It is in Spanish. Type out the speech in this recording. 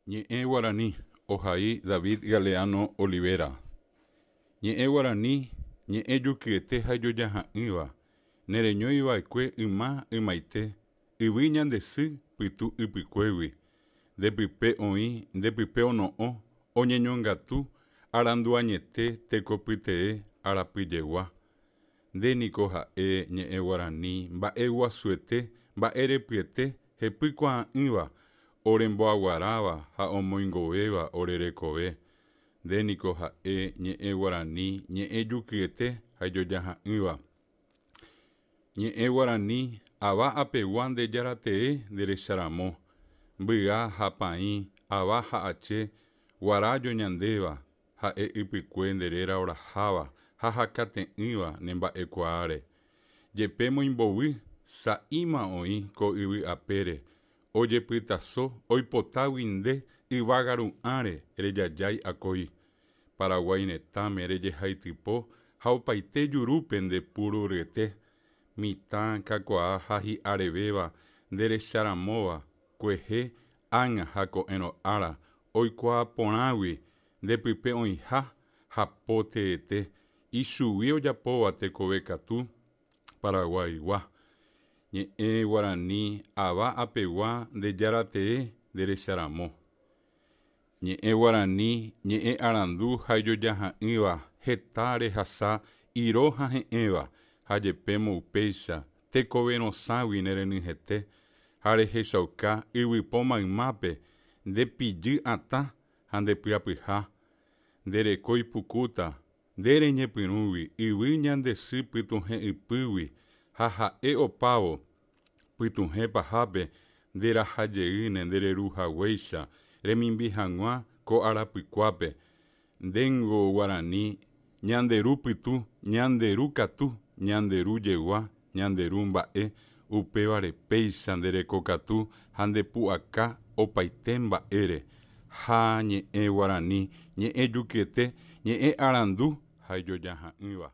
Ñe'ẽ Guarani ohai David Galeano Olivera. Ñe'ẽ Guarani ñe'ẽ jukyete ha jojaha'ỹva nereñóiva'ekue yma ymaite yvy ñandesy pytu ypykuégui ndepype oĩ ndepype ono'õ oñeñongatu aranduañete tekopytee arapyjegua ndéniko ha'e ñe'ẽ Guarani mba'e guasuete mba'e repyete hepykuaa'ỹva oremboaguaráva ha omoingovéva orerekove ndéniko ha'e ñe'ẽ Guarani ñe'ẽ jukyete ha jojaha'ỹva. Ñe'ẽ Guarani ava apegua ndejaratee nderecharamo mbya ha paĩ ava ha ache guarajo ñandéva ha'e ypykue nderéra oraháva ha hakate'ỹva ne mba'ekuaáre jepe moimbovy sa'íma oĩ ko yvy apére ojepytaso oipotágui nde yvága ru'ãre rejajái akói Paraguái retãme rejehaitypo ha opaite jurúpe nde puru ryete mitã kakuaa ha hi'arevéva nderecharamóva kuehe ág̃a ha ko'ẽrõ ára oikuaa porãgui ndepype oĩha ha po teete ichugui ojapóva tekove katu Paraguaygua. Ñe'ẽ Guarani ava apegua ndejaratee nderecharamo. Ñe'ẽ Guarani ñe'ẽ arandu ha jojaha'ỹva heta rehasa iro ha he'ẽva ha jepémo upéicha tekove rosãgui nerenyhẽte ha rehechauka yvypo maymápe ndepijy atã ha ndepyapyha ndereko ipukúta ndereñepyrũgui yvy ñandesy pytuhẽ ipýgui ha ha'e opávo pytuhẽ pahápe nderahajeýne ndereruhaguéicha remimbi hag̃ua ko arapykuápe ndéngo Guarani ñanderu pytu ñanderu katu ñanderujegua ñanderu mba'e upévare péicha nderekokatu ha ndepu'aka opaite mba'ére ha ñe'ẽ Guarani ñe'ẽ jukyete ñe'ẽ arandu ha jojaha'ỹva.